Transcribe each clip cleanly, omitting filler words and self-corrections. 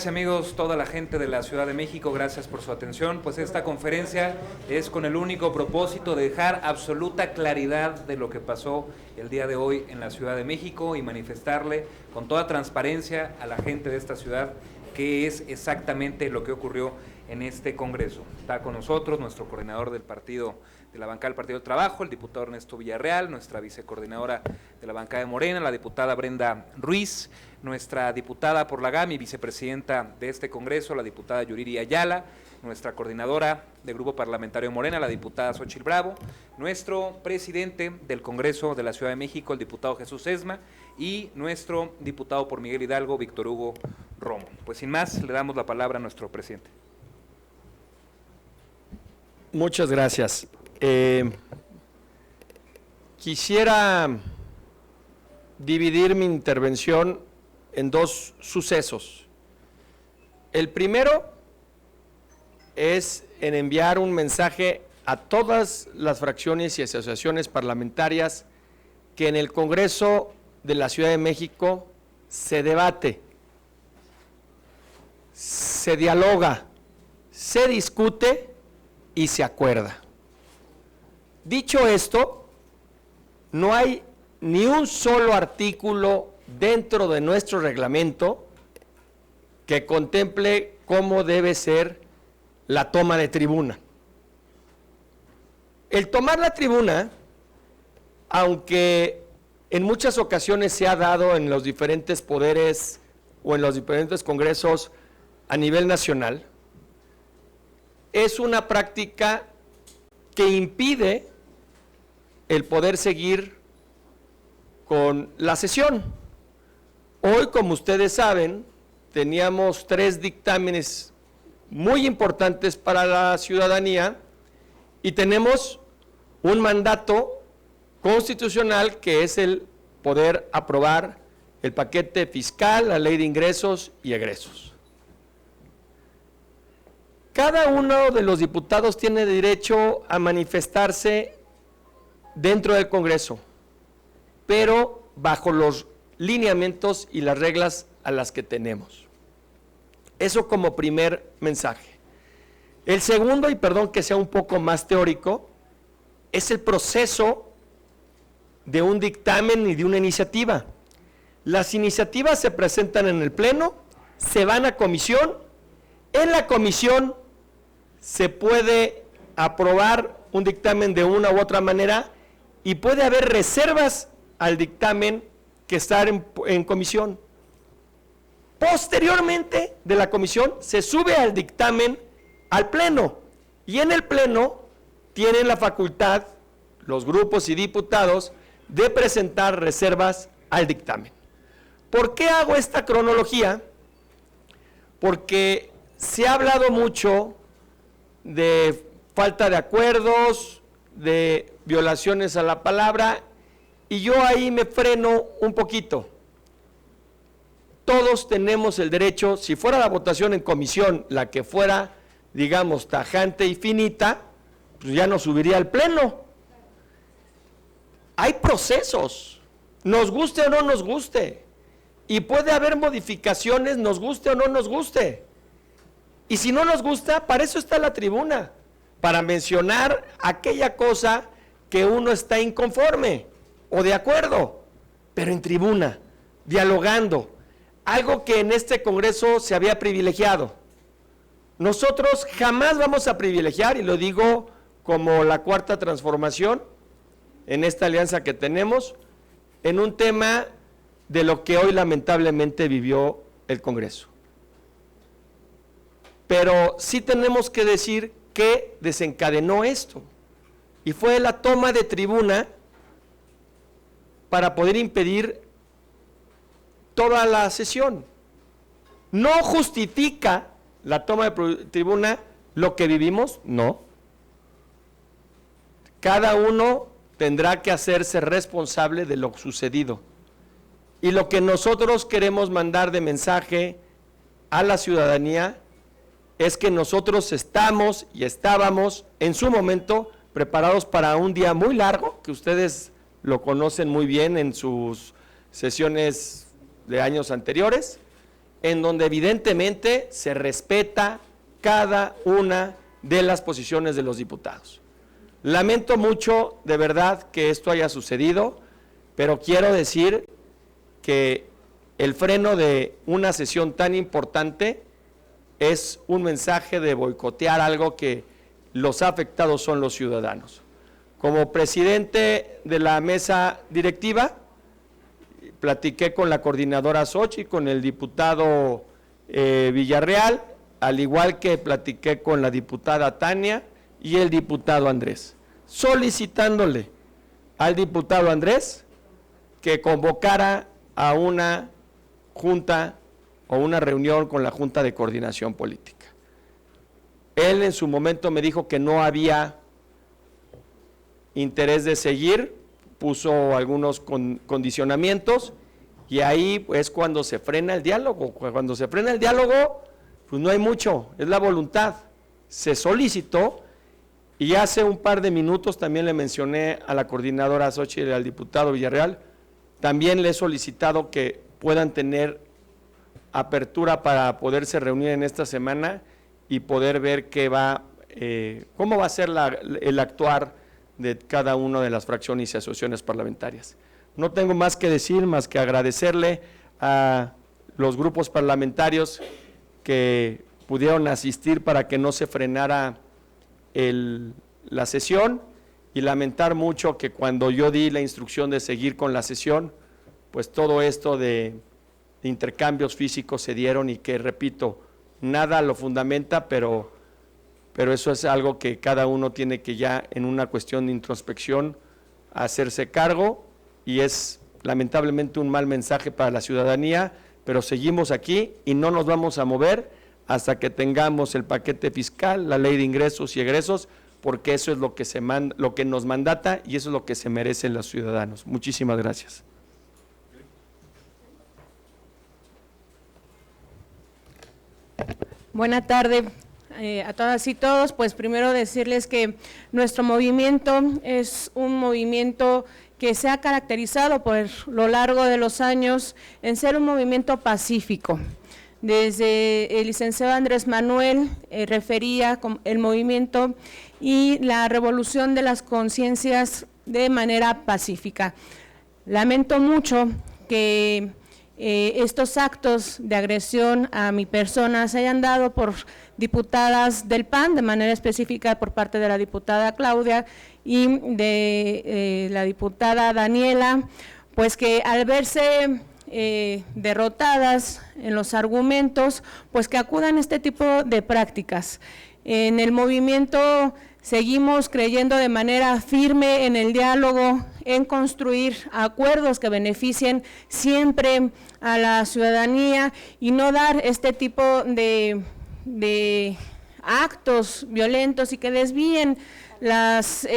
amigas y amigos, toda la gente de la Ciudad de México, gracias por su atención. Pues esta conferencia es con el único propósito de dejar absoluta claridad de lo que pasó el día de hoy en la Ciudad de México y manifestarle con toda transparencia a la gente de esta ciudad qué es exactamente lo que ocurrió en este Congreso. Está con nosotros nuestro coordinador del partido, de la bancada del Partido del Trabajo, el diputado Ernesto Villarreal, nuestra vicecoordinadora de la bancada de Morena, la diputada Brenda Ruiz, nuestra diputada por la GAM y vicepresidenta de este Congreso, la diputada Yuriri Ayala, nuestra coordinadora del Grupo Parlamentario de Morena, la diputada Xochitl Bravo, nuestro presidente del Congreso de la Ciudad de México, el diputado Jesús Esma, y nuestro diputado por Miguel Hidalgo, Víctor Hugo Romo. Pues sin más, le damos la palabra a nuestro presidente. Muchas gracias. Quisiera dividir mi intervención en dos sucesos. El primero es en enviar un mensaje a todas las fracciones y asociaciones parlamentarias que en el Congreso de la Ciudad de México se debate, se dialoga, se discute y se acuerda. Dicho esto, no hay ni un solo artículo dentro de nuestro reglamento que contemple cómo debe ser la toma de tribuna. El tomar la tribuna, aunque en muchas ocasiones se ha dado en los diferentes poderes o en los diferentes congresos a nivel nacional, es una práctica que impide el poder seguir con la sesión. Hoy, como ustedes saben, teníamos 3 dictámenes muy importantes para la ciudadanía y tenemos un mandato constitucional que es el poder aprobar el paquete fiscal, la ley de ingresos y egresos. Cada uno de los diputados tiene derecho a manifestarse dentro del Congreso, pero bajo los lineamientos y las reglas a las que tenemos. Eso como primer mensaje. El segundo, y perdón que sea un poco más teórico, es el proceso de un dictamen y de una iniciativa. Las iniciativas se presentan en el Pleno, se van a comisión, en la comisión se puede aprobar un dictamen de una u otra manera y puede haber reservas al dictamen que está en comisión. Posteriormente de la comisión se sube al dictamen al Pleno y en el Pleno tienen la facultad los grupos y diputados de presentar reservas al dictamen. ¿Por qué hago esta cronología? Porque se ha hablado mucho de falta de acuerdos, de violaciones a la palabra, y yo ahí me freno un poquito. Todos tenemos el derecho, si fuera la votación en comisión la que fuera, digamos, tajante y finita, pues ya no subiría al Pleno. Hay procesos, nos guste o no nos guste, y puede haber modificaciones, nos guste o no nos guste. Y si no nos gusta, para eso está la tribuna, para mencionar aquella cosa que uno está inconforme o de acuerdo, pero en tribuna, dialogando, algo que en este Congreso se había privilegiado. Nosotros jamás vamos a privilegiar, y lo digo como la cuarta transformación en esta alianza que tenemos, en un tema de lo que hoy lamentablemente vivió el Congreso. Pero sí tenemos que decir que desencadenó esto, y fue la toma de tribuna para poder impedir toda la sesión. ¿No justifica la toma de tribuna lo que vivimos? No. Cada uno tendrá que hacerse responsable de lo sucedido. Y lo que nosotros queremos mandar de mensaje a la ciudadanía es que nosotros estamos y estábamos en su momento preparados para un día muy largo, que ustedes lo conocen muy bien en sus sesiones de años anteriores, en donde evidentemente se respeta cada una de las posiciones de los diputados. Lamento mucho, de verdad, que esto haya sucedido, pero quiero decir que el freno de una sesión tan importante es un mensaje de boicotear algo que los afectados son los ciudadanos. Como presidente de la mesa directiva, platiqué con la coordinadora Xochitl, con el diputado Villarreal, al igual que platiqué con la diputada Tania y el diputado Andrés, solicitándole al diputado Andrés que convocara a una junta o una reunión con la Junta de Coordinación Política. Él en su momento me dijo que no había interés de seguir, puso algunos condicionamientos y ahí es cuando se frena el diálogo. Cuando se frena el diálogo, pues no hay mucho, es la voluntad. Se solicitó y hace un par de minutos también le mencioné a la coordinadora Xochitl y al diputado Villarreal, también le he solicitado que puedan tener apertura para poderse reunir en esta semana y poder ver cómo va a ser el actuar de cada una de las fracciones y asociaciones parlamentarias. No tengo más que decir, más que agradecerle a los grupos parlamentarios que pudieron asistir para que no se frenara la sesión y lamentar mucho que cuando yo di la instrucción de seguir con la sesión, pues todo esto de intercambios físicos se dieron y que, repito, nada lo fundamenta, pero eso es algo que cada uno tiene que ya en una cuestión de introspección hacerse cargo y es lamentablemente un mal mensaje para la ciudadanía, pero seguimos aquí y no nos vamos a mover hasta que tengamos el paquete fiscal, la ley de ingresos y egresos, porque eso es lo que nos mandata y eso es lo que se merecen los ciudadanos. Muchísimas gracias. Buena tarde a todas y todos. Pues primero decirles que nuestro movimiento es un movimiento que se ha caracterizado por lo largo de los años en ser un movimiento pacífico. Desde el licenciado Andrés Manuel refería el movimiento y la revolución de las conciencias de manera pacífica. Lamento mucho que estos actos de agresión a mi persona se hayan dado por diputadas del PAN, de manera específica por parte de la diputada Claudia y de la diputada Daniela, pues que al verse derrotadas en los argumentos, pues que acudan a este tipo de prácticas. En el movimiento seguimos creyendo de manera firme en el diálogo, en construir acuerdos que beneficien siempre a la ciudadanía y no dar este tipo de actos violentos y que desvíen las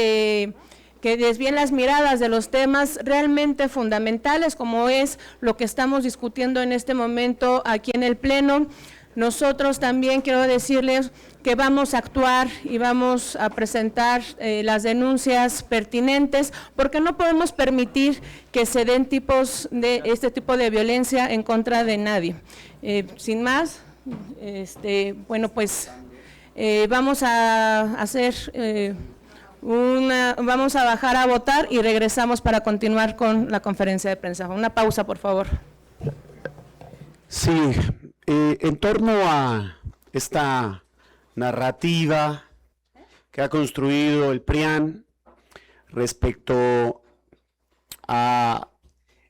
miradas de los temas realmente fundamentales, como es lo que estamos discutiendo en este momento aquí en el Pleno. Nosotros también quiero decirles que vamos a actuar y vamos a presentar las denuncias pertinentes, porque no podemos permitir que se den este tipo de violencia en contra de nadie. Sin más, bueno, pues vamos a hacer vamos a bajar a votar y regresamos para continuar con la conferencia de prensa. Una pausa, por favor. Sí, en torno a esta narrativa que ha construido el PRIAN respecto a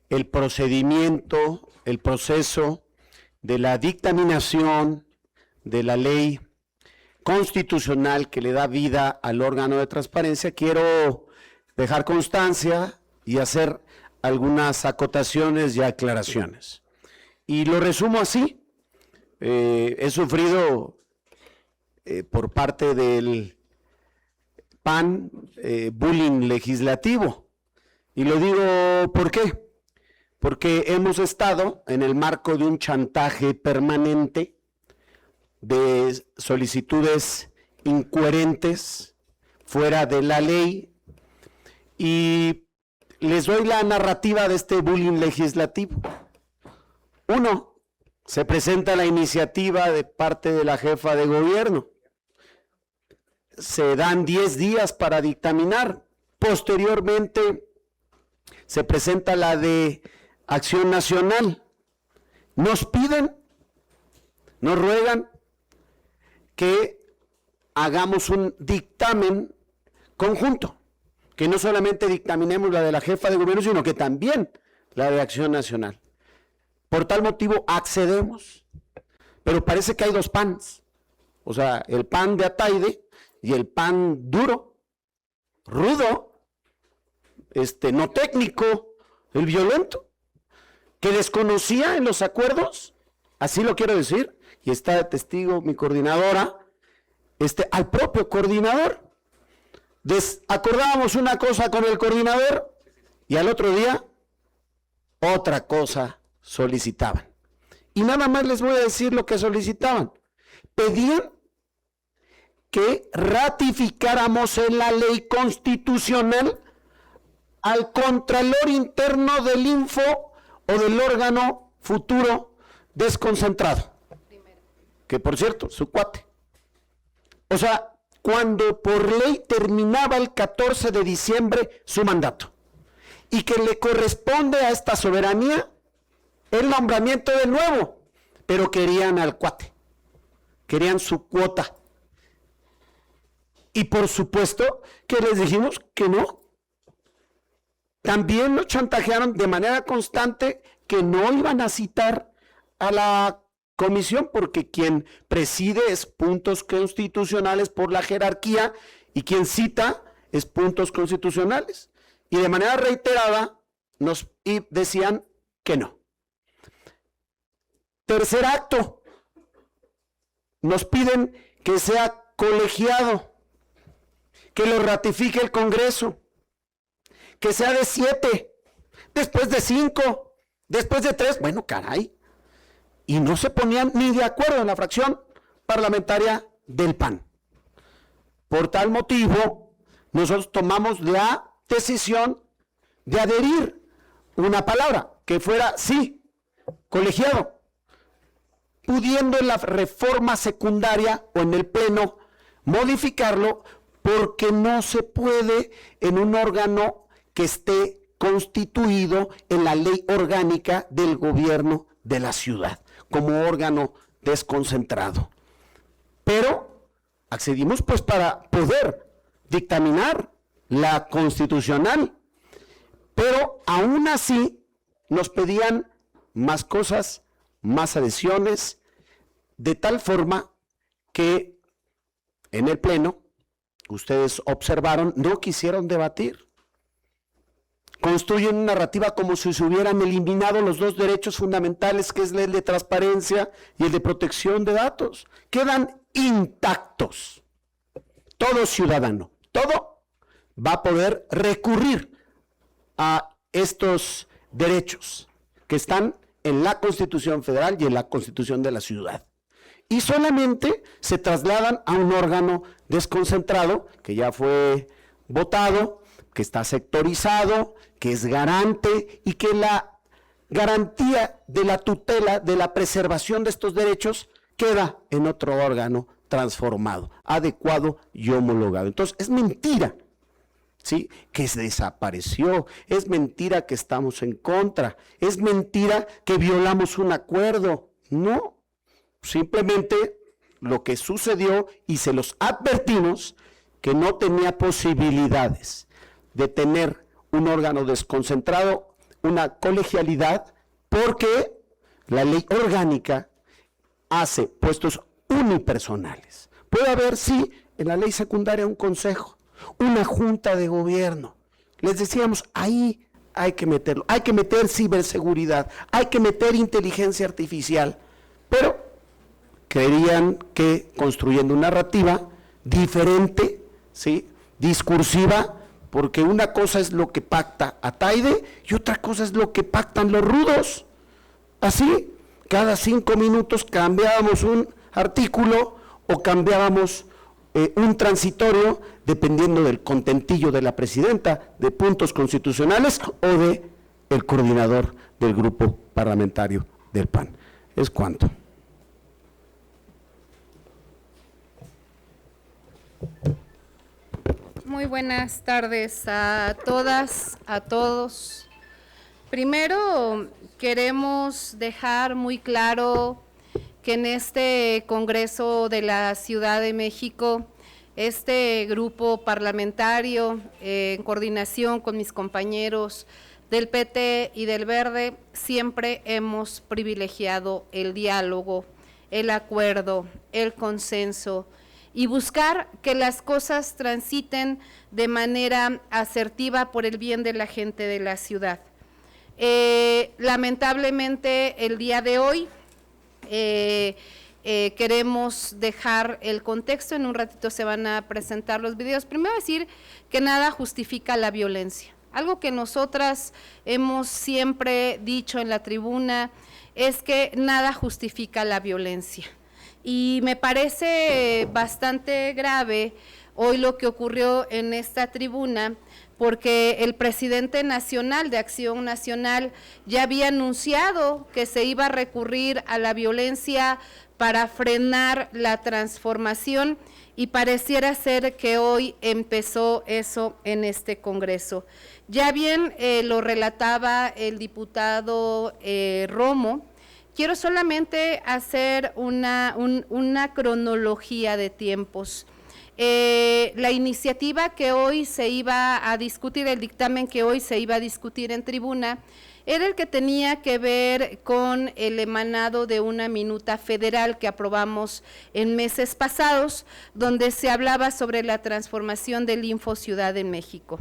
el procedimiento, el proceso de la dictaminación de la ley constitucional que le da vida al órgano de transparencia, quiero dejar constancia y hacer algunas acotaciones y aclaraciones. Y lo resumo así. He sufrido por parte del PAN bullying legislativo. Y lo digo ¿por qué? Porque hemos estado en el marco de un chantaje permanente de solicitudes incoherentes, fuera de la ley, y les doy la narrativa de este bullying legislativo. Uno, se presenta la iniciativa de parte de la jefa de gobierno. Se dan 10 días para dictaminar. Posteriormente se presenta la de Acción Nacional. Nos piden, nos ruegan que hagamos un dictamen conjunto, que no solamente dictaminemos la de la jefa de gobierno, sino que también la de Acción Nacional. Por tal motivo accedemos, pero parece que hay dos PANs, o sea, el PAN de Ataide y el PAN duro, rudo, no técnico, el violento, que desconocía en los acuerdos, así lo quiero decir, y está de testigo mi coordinadora, al propio coordinador. Acordábamos una cosa con el coordinador y al otro día otra cosa solicitaban. Y nada más les voy a decir lo que solicitaban. Pedían que ratificáramos en la ley constitucional al Contralor Interno del Info o del órgano futuro desconcentrado. Que por cierto, su cuate. O sea, cuando por ley terminaba el 14 de diciembre su mandato y que le corresponde a esta soberanía el nombramiento de nuevo, pero querían al cuate, querían su cuota. Y por supuesto que les dijimos que no. También nos chantajearon de manera constante que no iban a citar a la comisión porque quien preside es puntos constitucionales por la jerarquía y quien cita es puntos constitucionales. Y de manera reiterada nos decían que no. Tercer acto, nos piden que sea colegiado, que lo ratifique el Congreso, que sea de 7, después de 5, después de 3, bueno, caray. Y no se ponían ni de acuerdo en la fracción parlamentaria del PAN. Por tal motivo, nosotros tomamos la decisión de adherir una palabra, que fuera sí, colegiado, pudiendo en la reforma secundaria o en el pleno modificarlo, porque no se puede en un órgano que esté constituido en la ley orgánica del gobierno de la ciudad, como órgano desconcentrado. Pero accedimos pues para poder dictaminar la constitucional, pero aún así nos pedían más cosas, más adhesiones, de tal forma que en el pleno, ustedes observaron, no quisieron debatir. Construyen una narrativa como si se hubieran eliminado los dos derechos fundamentales, que es el de transparencia y el de protección de datos. Quedan intactos. Todo ciudadano, todo va a poder recurrir a estos derechos que están en la Constitución Federal y en la Constitución de la ciudad. Y solamente se trasladan a un órgano desconcentrado, que ya fue votado, que está sectorizado, que es garante y que la garantía de la tutela, de la preservación de estos derechos, queda en otro órgano transformado, adecuado y homologado. Entonces, es mentira, ¿sí?, que se desapareció, es mentira que estamos en contra, es mentira que violamos un acuerdo. No, simplemente lo que sucedió, y se los advertimos, que no tenía posibilidades de tener un órgano desconcentrado, una colegialidad, porque la ley orgánica hace puestos unipersonales. Puede haber, sí, en la ley secundaria un consejo, una junta de gobierno. Les decíamos, ahí hay que meterlo, hay que meter ciberseguridad, hay que meter inteligencia artificial, pero creían que construyendo una narrativa diferente, ¿sí?, discursiva, porque una cosa es lo que pacta Ataide y otra cosa es lo que pactan los rudos. Así, cada 5 minutos cambiábamos un artículo o cambiábamos un transitorio, dependiendo del contentillo de la presidenta, de puntos constitucionales o de el coordinador del grupo parlamentario del PAN. Es cuanto. Muy buenas tardes a todas, a todos. Primero, queremos dejar muy claro que en este Congreso de la Ciudad de México, este grupo parlamentario, en coordinación con mis compañeros del PT y del Verde, siempre hemos privilegiado el diálogo, el acuerdo, el consenso y buscar que las cosas transiten de manera asertiva por el bien de la gente de la ciudad. Lamentablemente el día de hoy queremos dejar el contexto, en un ratito se van a presentar los videos. Primero decir que nada justifica la violencia. Algo que nosotras hemos siempre dicho en la tribuna es que nada justifica la violencia. Y me parece bastante grave hoy lo que ocurrió en esta tribuna, porque el presidente nacional de Acción Nacional ya había anunciado que se iba a recurrir a la violencia para frenar la transformación y pareciera ser que hoy empezó eso en este Congreso. Ya bien lo relataba el diputado Romo. Quiero solamente hacer una cronología de tiempos. La iniciativa que hoy se iba a discutir, el dictamen que hoy se iba a discutir en tribuna, era el que tenía que ver con el emanado de una minuta federal que aprobamos en meses pasados, donde se hablaba sobre la transformación del Info Ciudad de México.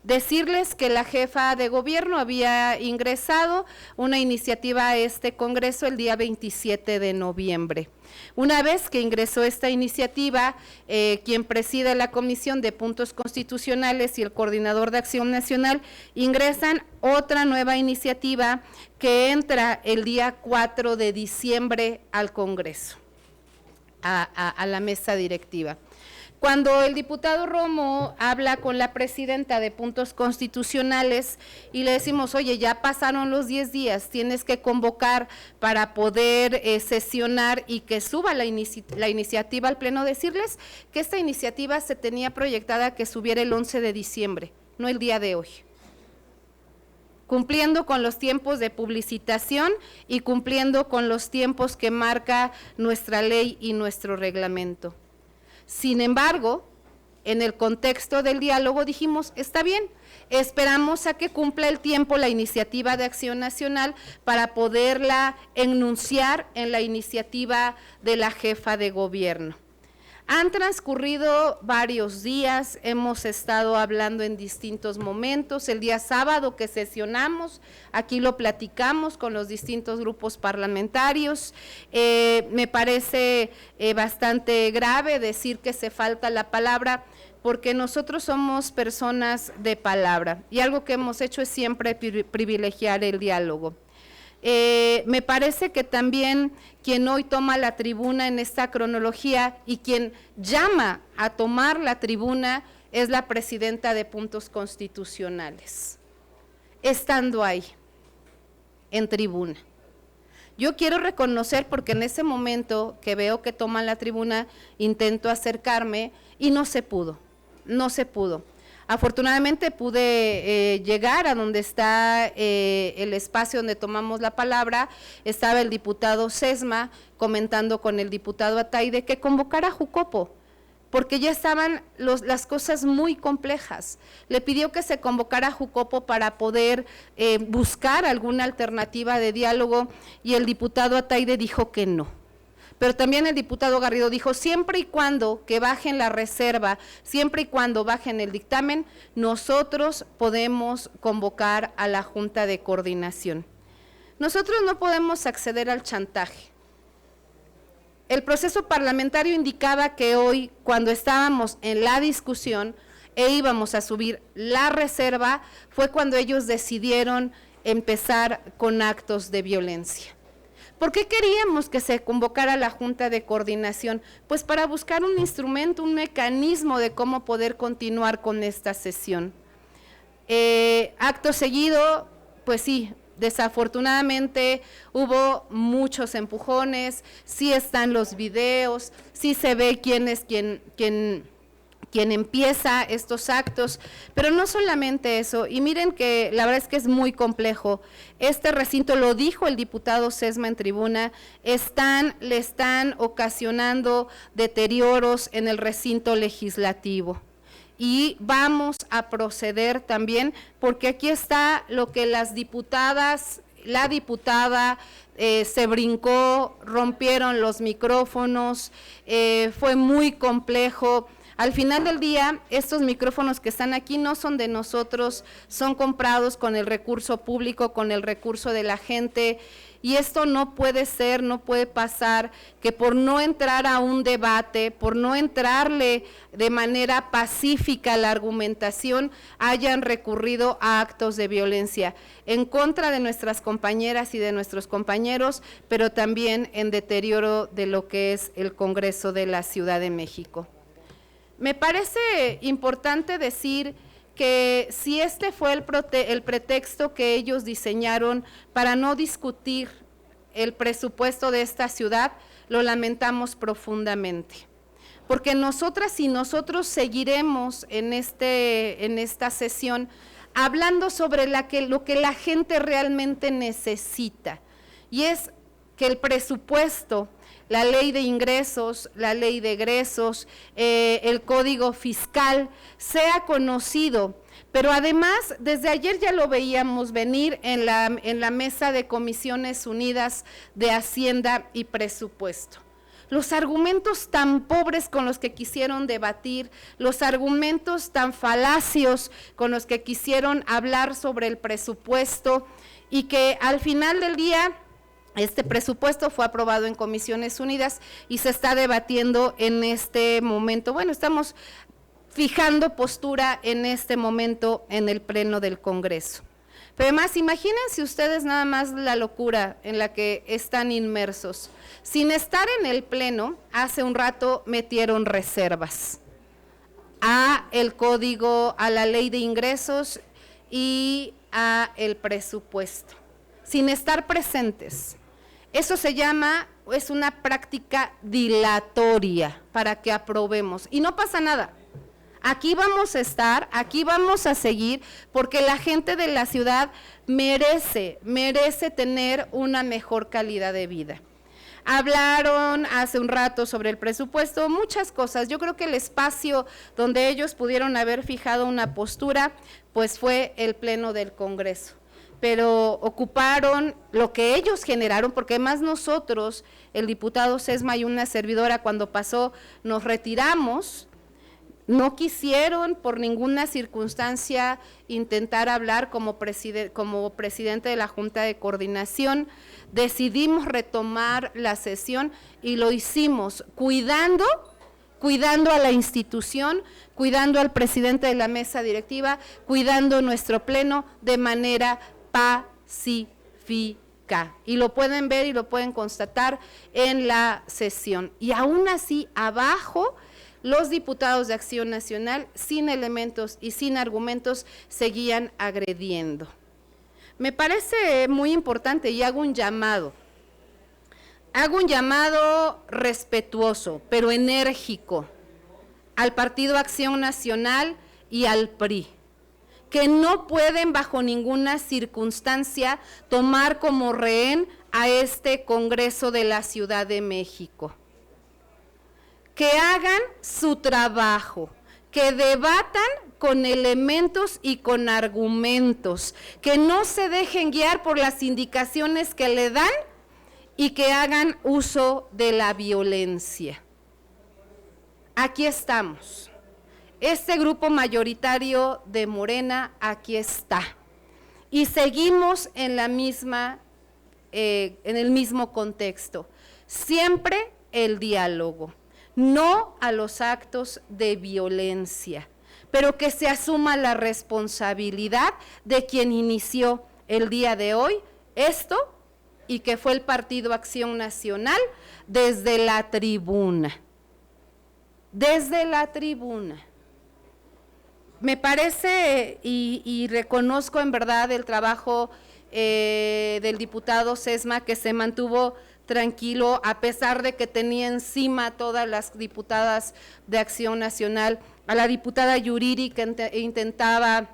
Decirles que la jefa de gobierno había ingresado una iniciativa a este Congreso el día 27 de noviembre. Una vez que ingresó esta iniciativa, quien preside la Comisión de Puntos Constitucionales y el Coordinador de Acción Nacional ingresan otra nueva iniciativa que entra el día 4 de diciembre al Congreso, a la mesa directiva. Cuando el diputado Romo habla con la presidenta de Puntos Constitucionales y le decimos, oye, ya pasaron los 10 días, tienes que convocar para poder sesionar y que suba la iniciativa al Pleno, decirles que esta iniciativa se tenía proyectada que subiera el 11 de diciembre, no el día de hoy. Cumpliendo con los tiempos de publicitación y cumpliendo con los tiempos que marca nuestra ley y nuestro reglamento. Sin embargo, en el contexto del diálogo dijimos, está bien, esperamos a que cumpla el tiempo la iniciativa de Acción Nacional para poderla enunciar en la iniciativa de la jefa de gobierno. Han transcurrido varios días, hemos estado hablando en distintos momentos. El día sábado que sesionamos, aquí lo platicamos con los distintos grupos parlamentarios. Me parece bastante grave decir que se falta la palabra, porque nosotros somos personas de palabra y algo que hemos hecho es siempre privilegiar el diálogo. Me parece que también quien hoy toma la tribuna en esta cronología y quien llama a tomar la tribuna es la presidenta de Puntos Constitucionales, estando ahí, en tribuna. Yo quiero reconocer, porque en ese momento que veo que toman la tribuna, intento acercarme y no se pudo. Afortunadamente pude llegar a donde está el espacio donde tomamos la palabra. Estaba el diputado Sesma comentando con el diputado Ataide que convocara a Jucopo, porque ya estaban las cosas muy complejas. Le pidió que se convocara a Jucopo para poder buscar alguna alternativa de diálogo y el diputado Ataide dijo que no. Pero también el diputado Garrido dijo, siempre y cuando que bajen la reserva, siempre y cuando bajen el dictamen, nosotros podemos convocar a la Junta de Coordinación. Nosotros no podemos acceder al chantaje. El proceso parlamentario indicaba que hoy, cuando estábamos en la discusión e íbamos a subir la reserva, fue cuando ellos decidieron empezar con actos de violencia. ¿Por qué queríamos que se convocara la Junta de Coordinación? Pues para buscar un instrumento, un mecanismo de cómo poder continuar con esta sesión. Acto seguido, pues sí, Desafortunadamente hubo muchos empujones, sí están los videos, sí se ve quién es quien empieza estos actos, pero no solamente eso, y miren que la verdad es que es muy complejo. Este recinto, lo dijo el diputado Sesma en tribuna, le están ocasionando deterioros en el recinto legislativo. Y vamos a proceder también, porque aquí está lo que la diputada se brincó, rompieron los micrófonos, fue muy complejo. Al final del día, estos micrófonos que están aquí no son de nosotros, son comprados con el recurso público, con el recurso de la gente, y esto no puede ser, no puede pasar, que por no entrar a un debate, por no entrarle de manera pacífica a la argumentación, hayan recurrido a actos de violencia en contra de nuestras compañeras y de nuestros compañeros, pero también en deterioro de lo que es el Congreso de la Ciudad de México. Me parece importante decir que si este fue el pretexto que ellos diseñaron para no discutir el presupuesto de esta ciudad, lo lamentamos profundamente. Porque nosotras y nosotros seguiremos en esta sesión hablando sobre lo que la gente realmente necesita, y es que el presupuesto, la ley de ingresos, la ley de egresos, el código fiscal sea conocido, pero además desde ayer ya lo veíamos venir en la mesa de Comisiones Unidas de Hacienda y Presupuesto. Los argumentos tan pobres con los que quisieron debatir, los argumentos tan falacios con los que quisieron hablar sobre el presupuesto, y que al final del día este presupuesto fue aprobado en Comisiones Unidas y se está debatiendo en este momento. Bueno, estamos fijando postura en este momento en el Pleno del Congreso. Pero además, imagínense ustedes nada más la locura en la que están inmersos. Sin estar en el Pleno, hace un rato metieron reservas a el código, a la ley de ingresos y a el presupuesto, sin estar presentes. Eso se llama, es una práctica dilatoria para que aprobemos, y no pasa nada. Aquí vamos a estar, aquí vamos a seguir, porque la gente de la ciudad merece tener una mejor calidad de vida. Hablaron hace un rato sobre el presupuesto, muchas cosas. Yo creo que el espacio donde ellos pudieron haber fijado una postura, pues fue el Pleno del Congreso. Pero ocuparon lo que ellos generaron, porque además nosotros, el diputado Sesma y una servidora, cuando pasó, nos retiramos. No quisieron por ninguna circunstancia intentar hablar como presidente de la Junta de Coordinación. Decidimos retomar la sesión y lo hicimos cuidando a la institución, cuidando al presidente de la mesa directiva, cuidando nuestro pleno de manera pacífica. Y lo pueden ver y lo pueden constatar en la sesión. Y aún así, abajo, los diputados de Acción Nacional, sin elementos y sin argumentos, seguían agrediendo. Me parece muy importante y hago un llamado respetuoso, pero enérgico, al Partido Acción Nacional y al PRI, que no pueden bajo ninguna circunstancia tomar como rehén a este Congreso de la Ciudad de México. Que hagan su trabajo, que debatan con elementos y con argumentos, que no se dejen guiar por las indicaciones que le dan y que hagan uso de la violencia. Aquí estamos. Este grupo mayoritario de Morena aquí está. Y seguimos en la misma, en el mismo contexto. Siempre el diálogo. No a los actos de violencia, pero que se asuma la responsabilidad de quien inició el día de hoy esto, y que fue el Partido Acción Nacional desde la tribuna. Desde la tribuna. Me parece y reconozco en verdad el trabajo del diputado Sesma, que se mantuvo tranquilo a pesar de que tenía encima todas las diputadas de Acción Nacional, a la diputada Yuriri, que intentaba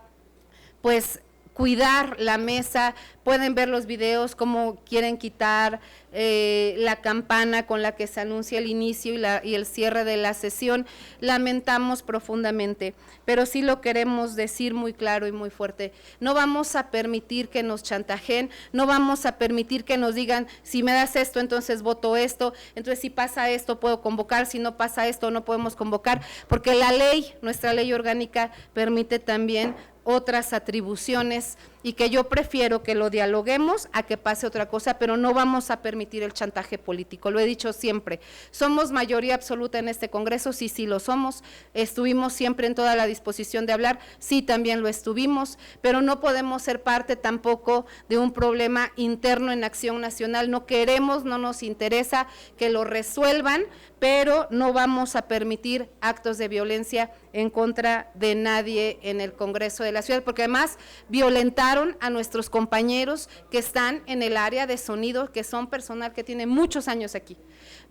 pues cuidar la mesa. Pueden ver los videos cómo quieren quitar la campana con la que se anuncia el inicio y el cierre de la sesión. Lamentamos profundamente, pero sí lo queremos decir muy claro y muy fuerte. No vamos a permitir que nos chantajeen, no vamos a permitir que nos digan, si me das esto, entonces voto esto, entonces si pasa esto puedo convocar, si no pasa esto no podemos convocar, porque la ley, nuestra ley orgánica, permite también otras atribuciones, y que yo prefiero que lo dialoguemos a que pase otra cosa, pero no vamos a permitir el chantaje político, lo he dicho siempre. ¿Somos mayoría absoluta en este Congreso? Sí, sí lo somos. ¿Estuvimos siempre en toda la disposición de hablar? Sí, también lo estuvimos, pero no podemos ser parte tampoco de un problema interno en Acción Nacional. No queremos, no nos interesa que lo resuelvan, pero no vamos a permitir actos de violencia en contra de nadie en el Congreso de la Ciudad, porque además violentaron a nuestros compañeros que están en el área de sonido, que son personal que tiene muchos años aquí.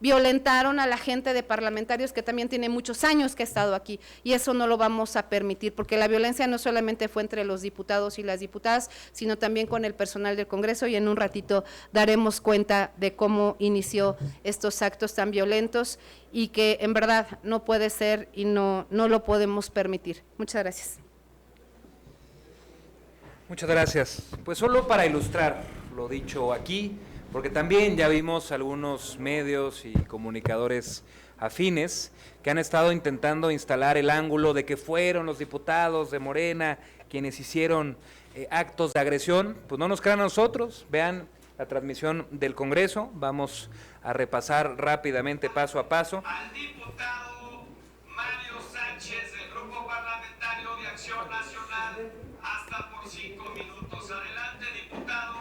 Violentaron a la gente de parlamentarios que también tiene muchos años que ha estado aquí, y eso no lo vamos a permitir, porque la violencia no solamente fue entre los diputados y las diputadas, sino también con el personal del Congreso, y en un ratito daremos cuenta de cómo inició estos actos tan violentos y que en verdad no puede ser y no lo podemos permitir. Muchas gracias. Muchas gracias. Pues solo para ilustrar lo dicho aquí, porque también ya vimos algunos medios y comunicadores afines que han estado intentando instalar el ángulo de que fueron los diputados de Morena quienes hicieron actos de agresión. Pues no nos crean a nosotros, vean la transmisión del Congreso, vamos a repasar rápidamente paso a paso. Al diputado Mario Sánchez del Grupo Parlamentario de Acción Nacional, hasta por 5 minutos. Adelante, diputado.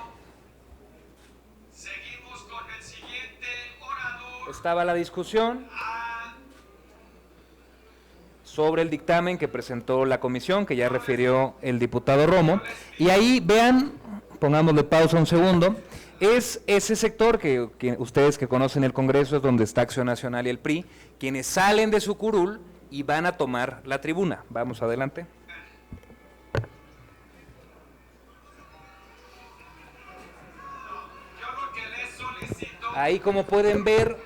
Seguimos con el siguiente orador. Estaba la discusión sobre el dictamen que presentó la comisión, que ya refirió el diputado Romo, y ahí vean, pongámosle pausa un segundo, es ese sector que ustedes que conocen el Congreso, es donde está Acción Nacional y el PRI, quienes salen de su curul y van a tomar la tribuna. Vamos adelante. Ahí, como pueden ver,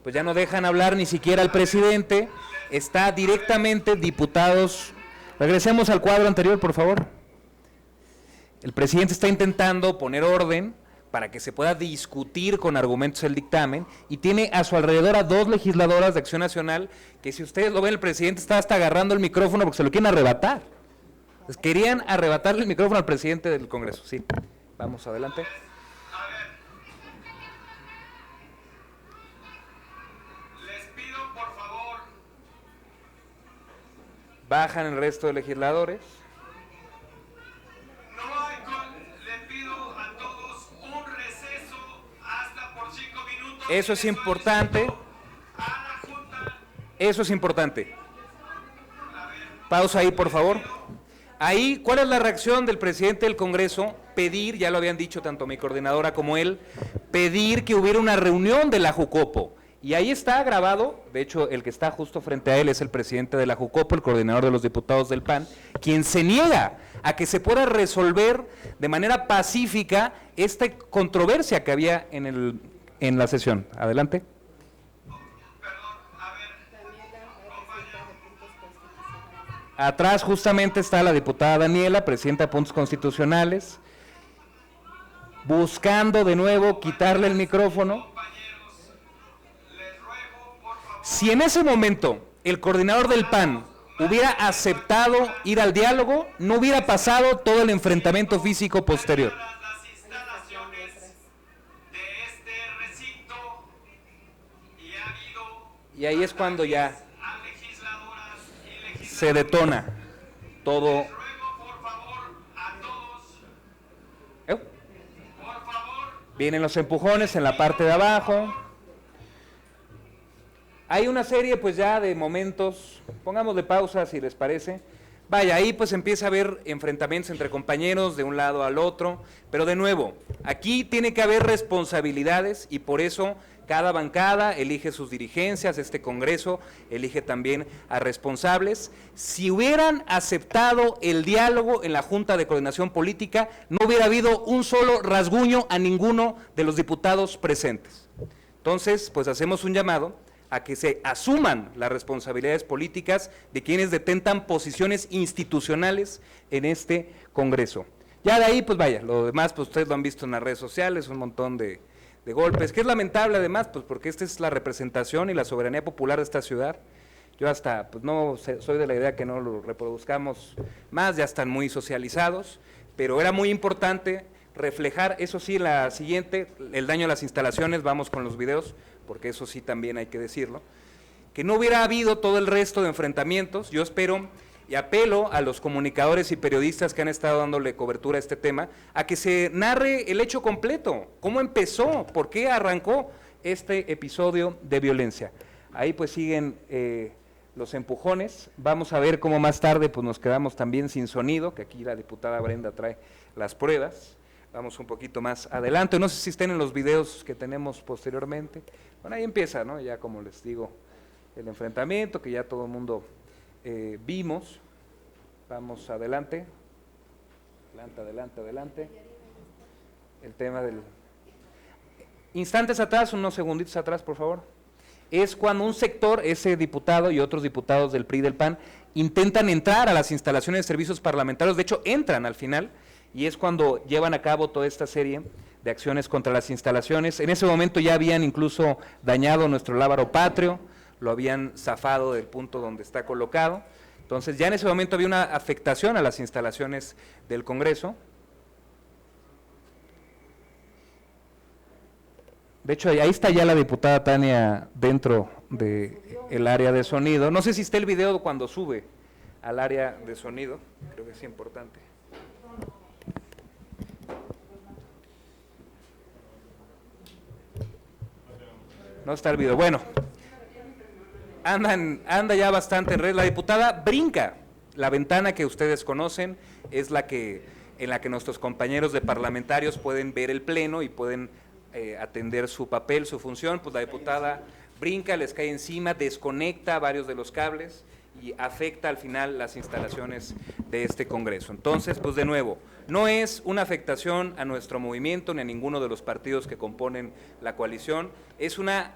pues ya no dejan hablar ni siquiera al presidente, está directamente diputados. Regresemos al cuadro anterior, por favor. El presidente está intentando poner orden para que se pueda discutir con argumentos el dictamen, y tiene a su alrededor a 2 legisladoras de Acción Nacional, que si ustedes lo ven, el presidente está hasta agarrando el micrófono porque se lo quieren arrebatar. Pues querían arrebatarle el micrófono al presidente del Congreso. Sí, vamos adelante. Bajan el resto de legisladores. Le pido a todos un receso hasta por 5 minutos. Eso es importante. Eso es importante. Pausa ahí, por favor. Ahí, ¿cuál es la reacción del presidente del Congreso? Pedir, ya lo habían dicho tanto mi coordinadora como él, pedir que hubiera una reunión de la Jucopo. Y ahí está grabado, de hecho el que está justo frente a él es el presidente de la Jucopo, el coordinador de los diputados del PAN, quien se niega a que se pueda resolver de manera pacífica esta controversia que había en la sesión. Adelante. Atrás justamente está la diputada Daniela, presidenta de Puntos Constitucionales, buscando de nuevo quitarle el micrófono. Si en ese momento el coordinador del PAN hubiera aceptado ir al diálogo, no hubiera pasado todo el enfrentamiento físico posterior. Y ahí es cuando ya se detona todo. Vienen los empujones en la parte de abajo. Hay una serie pues ya de momentos, pongamos de pausa si les parece. vaya, ahí pues empieza a haber enfrentamientos entre compañeros de un lado al otro, pero de nuevo, aquí tiene que haber responsabilidades y por eso cada bancada elige sus dirigencias, este Congreso elige también a responsables. Si hubieran aceptado el diálogo en la Junta de Coordinación Política, no hubiera habido un solo rasguño a ninguno de los diputados presentes. Entonces, pues hacemos un llamado a que se asuman las responsabilidades políticas de quienes detentan posiciones institucionales en este Congreso. Ya de ahí, pues vaya, lo demás, pues ustedes lo han visto en las redes sociales, un montón de golpes, que es lamentable además, pues porque esta es la representación y la soberanía popular de esta ciudad. Yo hasta, pues no soy de la idea que no lo reproduzcamos más, ya están muy socializados, pero era muy importante reflejar, eso sí, la siguiente, el daño a las instalaciones, vamos con los videos, porque eso sí también hay que decirlo, que no hubiera habido todo el resto de enfrentamientos. Yo espero y apelo a los comunicadores y periodistas que han estado dándole cobertura a este tema, a que se narre el hecho completo, cómo empezó, por qué arrancó este episodio de violencia. Ahí pues siguen los empujones, vamos a ver cómo más tarde pues nos quedamos también sin sonido, que aquí la diputada Brenda trae las pruebas. Vamos un poquito más adelante, no sé si estén en los videos que tenemos posteriormente. Bueno, ahí empieza, ¿no? Ya como les digo, el enfrentamiento que ya todo el mundo vimos. Vamos adelante. Adelante. El tema del... Instantes atrás, unos segunditos atrás, por favor. Es cuando un sector, ese diputado y otros diputados del PRI y del PAN, intentan entrar a las instalaciones de servicios parlamentarios, de hecho entran al final, y es cuando llevan a cabo toda esta serie de acciones contra las instalaciones. En ese momento ya habían incluso dañado nuestro lábaro patrio, lo habían zafado del punto donde está colocado. Entonces ya en ese momento había una afectación a las instalaciones del Congreso. De hecho, ahí está ya la diputada Tania dentro del área de sonido. No sé si está el video cuando sube al área de sonido, creo que es importante. No está el video. Bueno, anda ya bastante en red. La diputada brinca la ventana que ustedes conocen, es en la que nuestros compañeros de parlamentarios pueden ver el pleno y pueden atender su papel, su función. Pues la diputada brinca, les cae encima, desconecta varios de los cables y afecta al final las instalaciones de este Congreso. Entonces, pues de nuevo, no es una afectación a nuestro movimiento ni a ninguno de los partidos que componen la coalición, es una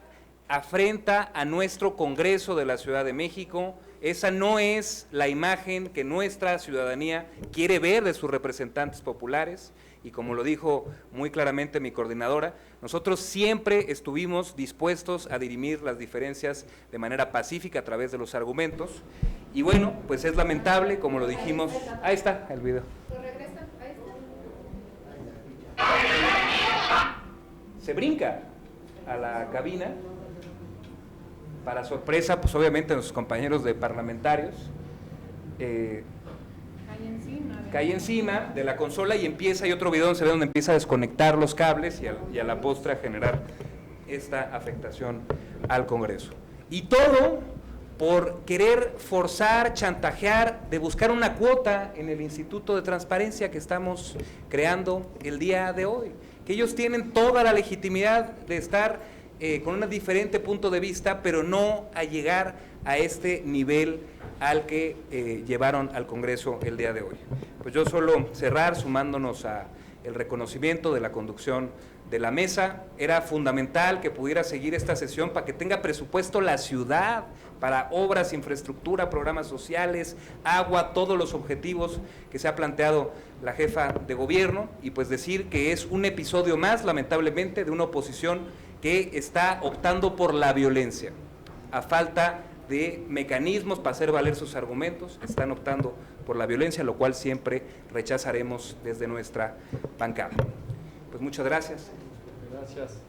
afrenta a nuestro Congreso de la Ciudad de México. Esa no es la imagen que nuestra ciudadanía quiere ver de sus representantes populares, y como lo dijo muy claramente mi coordinadora, nosotros siempre estuvimos dispuestos a dirimir las diferencias de manera pacífica a través de los argumentos, y bueno, pues es lamentable, como lo dijimos, ahí está el video. Se brinca a la cabina, para sorpresa, pues obviamente nuestros compañeros de parlamentarios, cae encima de la consola y empieza, hay otro video donde se ve donde empieza a desconectar los cables y a la postre a generar esta afectación al Congreso. Y todo por querer forzar, chantajear, de buscar una cuota en el Instituto de Transparencia que estamos creando el día de hoy, que ellos tienen toda la legitimidad de estar con un diferente punto de vista, pero no a llegar a este nivel al que llevaron al Congreso el día de hoy. Pues yo solo cerrar sumándonos a el reconocimiento de la conducción de la mesa. Era fundamental que pudiera seguir esta sesión para que tenga presupuesto la ciudad para obras, infraestructura, programas sociales, agua, todos los objetivos que se ha planteado la jefa de gobierno, y pues decir que es un episodio más, lamentablemente, de una oposición que está optando por la violencia, a falta de mecanismos para hacer valer sus argumentos, están optando por la violencia, lo cual siempre rechazaremos desde nuestra bancada. Pues muchas gracias. Gracias.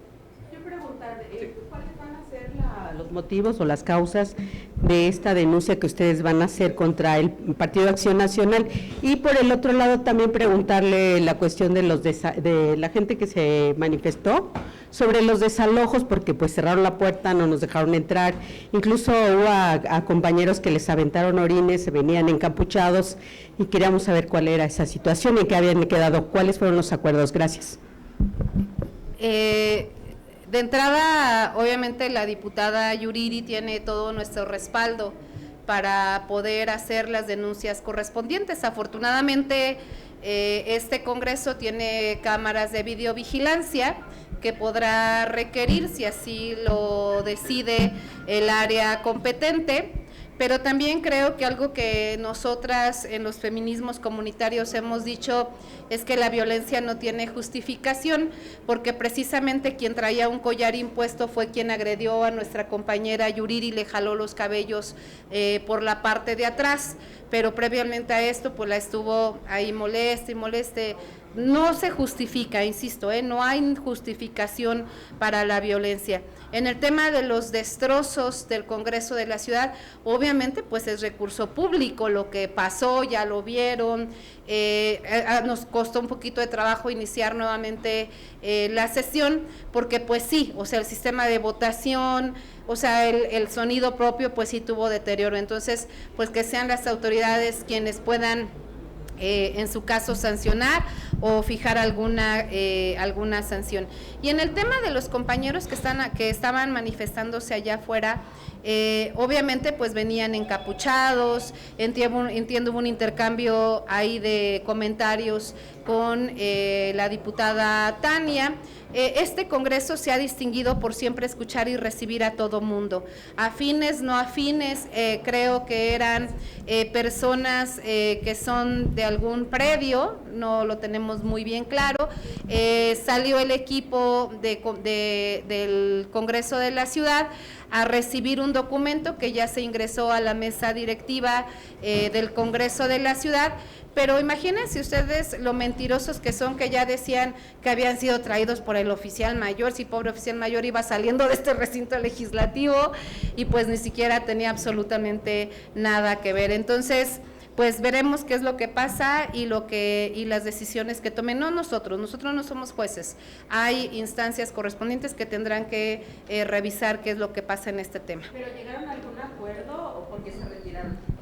Yo preguntar, ¿cuáles van a ser los motivos o las causas de esta denuncia que ustedes van a hacer contra el Partido de Acción Nacional? Y por el otro lado también preguntarle la cuestión de la gente que se manifestó, sobre los desalojos, porque pues cerraron la puerta, no nos dejaron entrar, incluso hubo a compañeros que les aventaron orines, se venían encapuchados y queríamos saber cuál era esa situación y en qué habían quedado, cuáles fueron los acuerdos. Gracias. De entrada, obviamente la diputada Yuriri tiene todo nuestro respaldo para poder hacer las denuncias correspondientes. Afortunadamente, este Congreso tiene cámaras de videovigilancia que podrá requerir si así lo decide el área competente, pero también creo que algo que nosotras en los feminismos comunitarios hemos dicho es que la violencia no tiene justificación, porque precisamente quien traía un collar impuesto fue quien agredió a nuestra compañera Yuriri, le jaló los cabellos por la parte de atrás, pero previamente a esto pues la estuvo ahí moleste y moleste. No se justifica, insisto, no hay justificación para la violencia. En el tema de los destrozos del Congreso de la Ciudad, obviamente pues es recurso público, lo que pasó, ya lo vieron, nos costó un poquito de trabajo iniciar nuevamente la sesión, porque pues sí, o sea, el sistema de votación, o sea, el sonido propio pues sí tuvo deterioro, entonces pues que sean las autoridades quienes puedan en su caso sancionar o fijar alguna sanción. Y en el tema de los compañeros que estaban manifestándose allá afuera, obviamente pues venían encapuchados, entiendo hubo un intercambio ahí de comentarios con la diputada Tania. Este Congreso se ha distinguido por siempre escuchar y recibir a todo mundo, afines, no afines, creo que eran personas que son de algún predio, no lo tenemos muy bien claro, salió el equipo del Congreso de la Ciudad a recibir un documento que ya se ingresó a la mesa directiva del Congreso de la Ciudad. Pero imagínense ustedes lo mentirosos que son, que ya decían que habían sido traídos por el oficial mayor, si pobre oficial mayor iba saliendo de este recinto legislativo y pues ni siquiera tenía absolutamente nada que ver. Entonces, pues veremos qué es lo que pasa y las decisiones que tomen. No nosotros no somos jueces, hay instancias correspondientes que tendrán que revisar qué es lo que pasa en este tema. ¿Pero llegaron a algún acuerdo o por qué se retiraron?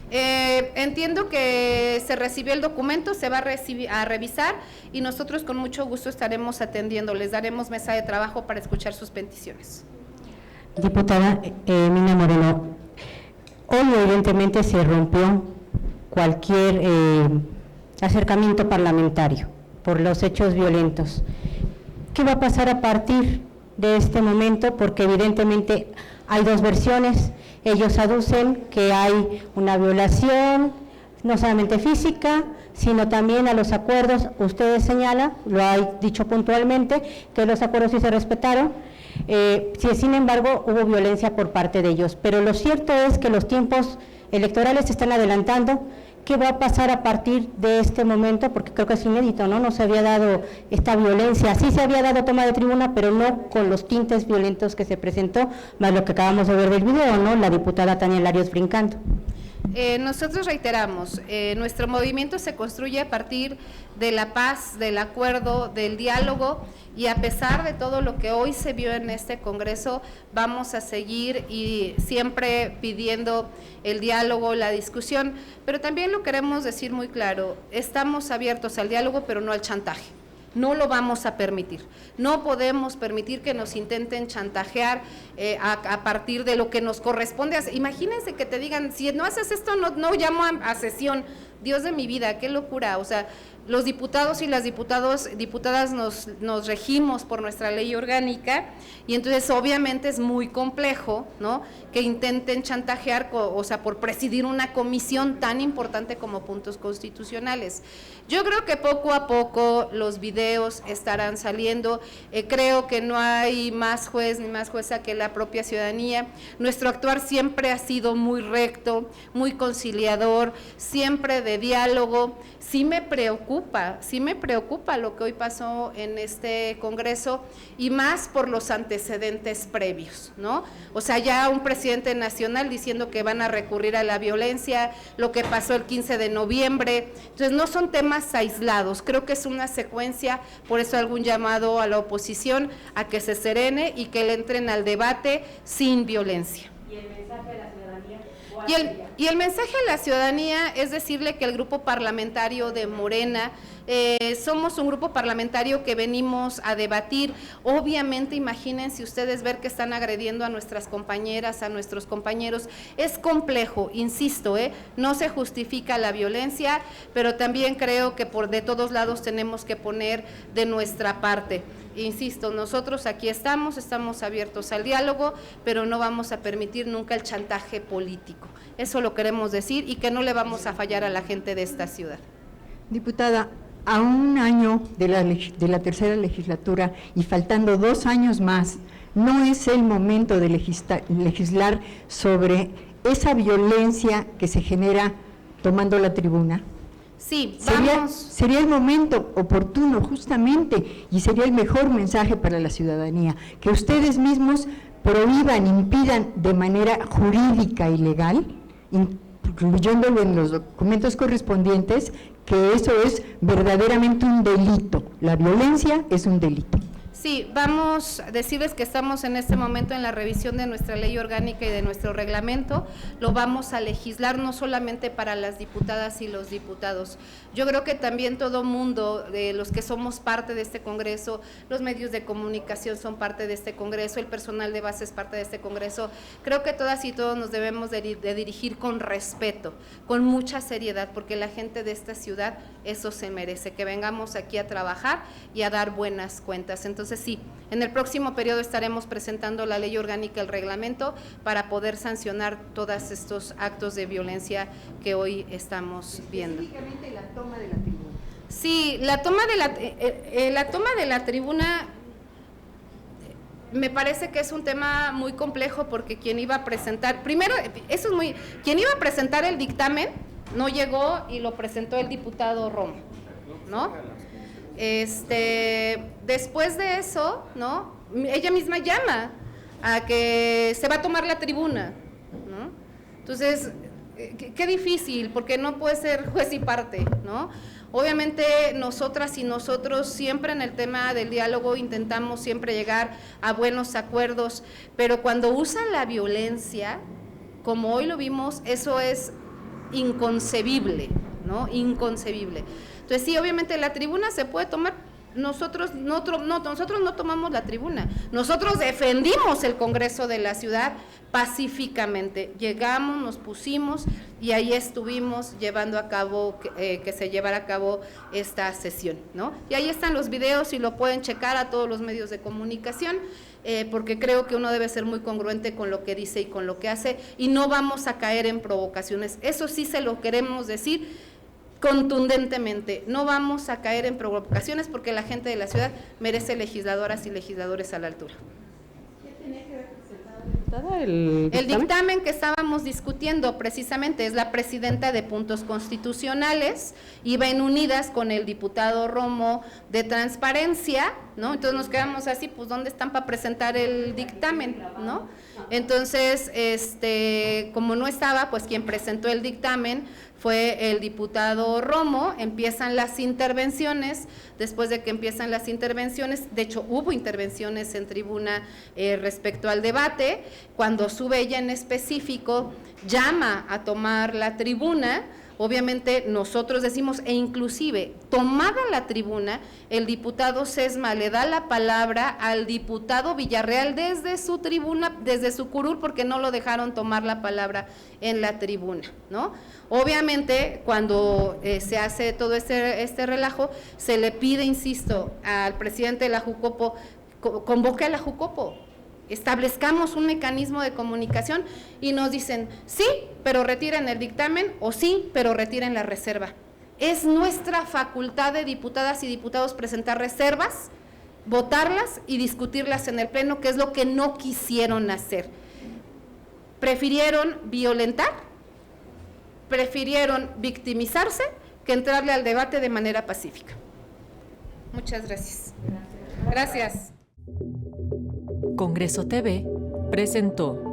Entiendo que se recibió el documento, se va a revisar y nosotros con mucho gusto estaremos atendiendo, les daremos mesa de trabajo para escuchar sus peticiones. Diputada Mina Moreno, hoy evidentemente se rompió cualquier acercamiento parlamentario por los hechos violentos. ¿Qué va a pasar a partir de este momento? Porque evidentemente hay dos versiones. Ellos aducen que hay una violación, no solamente física, sino también a los acuerdos. Ustedes señalan, lo ha dicho puntualmente, que los acuerdos sí se respetaron. Sin embargo, hubo violencia por parte de ellos. Pero lo cierto es que los tiempos electorales se están adelantando. ¿Qué va a pasar a partir de este momento? Porque creo que es inédito, ¿no? No se había dado esta violencia, sí se había dado toma de tribuna, pero no con los tintes violentos que se presentó, más lo que acabamos de ver del video, ¿no? La diputada Tania Larios brincando. Nosotros reiteramos, nuestro movimiento se construye a partir de la paz, del acuerdo, del diálogo, y a pesar de todo lo que hoy se vio en este Congreso, vamos a seguir y siempre pidiendo el diálogo, la discusión, pero también lo queremos decir muy claro, estamos abiertos al diálogo, pero no al chantaje. No lo vamos a permitir, no podemos permitir que nos intenten chantajear a partir de lo que nos corresponde. Imagínense que te digan, si no haces esto, no llamo a sesión. Dios de mi vida, qué locura. O sea, los diputados y las diputadas nos regimos por nuestra ley orgánica y entonces obviamente es muy complejo, ¿no?, que intenten chantajear, o sea, por presidir una comisión tan importante como puntos constitucionales. Yo creo que poco a poco los videos estarán saliendo, creo que no hay más juez ni más jueza que la propia ciudadanía. Nuestro actuar siempre ha sido muy recto, muy conciliador, siempre de de diálogo. Sí me preocupa lo que hoy pasó en este Congreso, y más por los antecedentes previos, ¿no? O sea, ya un presidente nacional diciendo que van a recurrir a la violencia, lo que pasó el 15 de noviembre, entonces no son temas aislados, creo que es una secuencia, por eso algún llamado a la oposición a que se serene y que le entren al debate sin violencia. ¿Y el mensaje a la ciudadanía? Y el mensaje a la ciudadanía es decirle que el grupo parlamentario de Morena, somos un grupo parlamentario que venimos a debatir. Obviamente, imagínense ustedes ver que están agrediendo a nuestras compañeras, a nuestros compañeros. Es complejo, insisto, no se justifica la violencia, pero también creo que de todos lados tenemos que poner de nuestra parte. Insisto, nosotros aquí estamos abiertos al diálogo, pero no vamos a permitir nunca el chantaje político. Eso lo queremos decir, y que no le vamos a fallar a la gente de esta ciudad. Diputada, a un año de la tercera legislatura y faltando 2 años más, ¿no es el momento de legislar sobre esa violencia que se genera tomando la tribuna? Sí, vamos. Sería el momento oportuno, justamente, y sería el mejor mensaje para la ciudadanía, que ustedes mismos prohíban, impidan de manera jurídica y legal, incluyéndolo en los documentos correspondientes, que eso es verdaderamente un delito. La violencia es un delito. Sí, vamos a decirles que estamos en este momento en la revisión de nuestra ley orgánica y de nuestro reglamento. Lo vamos a legislar no solamente para las diputadas y los diputados. Yo creo que también todo mundo, los que somos parte de este Congreso, los medios de comunicación son parte de este Congreso, el personal de base es parte de este Congreso. Creo que todas y todos nos debemos de dirigir con respeto, con mucha seriedad, porque la gente de esta ciudad eso se merece, que vengamos aquí a trabajar y a dar buenas cuentas. Entonces sí, en el próximo periodo estaremos presentando la ley orgánica, el reglamento, para poder sancionar todos estos actos de violencia que hoy estamos viendo. Específicamente la toma de la tribuna. Sí, la toma de la tribuna me parece que es un tema muy complejo, porque quien iba a presentar, quien iba a presentar el dictamen no llegó y lo presentó el diputado Romo, ¿no? Después de eso, ¿no? Ella misma llama a que se va a tomar la tribuna, ¿no? Entonces, qué difícil, porque no puede ser juez y parte, ¿no? Obviamente nosotras y nosotros siempre en el tema del diálogo intentamos siempre llegar a buenos acuerdos, pero cuando usan la violencia, como hoy lo vimos, eso es inconcebible, ¿no? Inconcebible. Entonces sí, obviamente la tribuna se puede tomar, nosotros no tomamos la tribuna, nosotros defendimos el Congreso de la ciudad pacíficamente, llegamos, nos pusimos y ahí estuvimos llevando a cabo, que se llevara a cabo esta sesión, ¿no? Y ahí están los videos y lo pueden checar a todos los medios de comunicación, porque creo que uno debe ser muy congruente con lo que dice y con lo que hace, y no vamos a caer en provocaciones, eso sí se lo queremos decir contundentemente, no vamos a caer en provocaciones, porque la gente de la ciudad merece legisladoras y legisladores a la altura. ¿Qué tenía que ver presentada, diputada? ¿El dictamen que estábamos discutiendo precisamente es la presidenta de Puntos Constitucionales, iba en unidas con el diputado Romo de Transparencia, ¿no? Entonces nos quedamos así, pues ¿dónde están para presentar el dictamen, no? Entonces, como no estaba, pues quien presentó el dictamen fue el diputado Romo. Empiezan las intervenciones, después de que empiezan las intervenciones, de hecho hubo intervenciones en tribuna respecto al debate, cuando sube ella en específico, llama a tomar la tribuna. Obviamente nosotros decimos, e inclusive tomada la tribuna, el diputado Sesma le da la palabra al diputado Villarreal desde su tribuna, desde su curul, porque no lo dejaron tomar la palabra en la tribuna, ¿no? Obviamente cuando se hace todo este relajo, se le pide, insisto, al presidente de la Jucopo, convoque a la Jucopo, establezcamos un mecanismo de comunicación, y nos dicen, sí, pero retiren el dictamen, o sí, pero retiren la reserva. Es nuestra facultad de diputadas y diputados presentar reservas, votarlas y discutirlas en el pleno, que es lo que no quisieron hacer. Prefirieron violentar prefirieron victimizarse que entrarle al debate de manera pacífica. Muchas gracias. Gracias. Congreso TV presentó.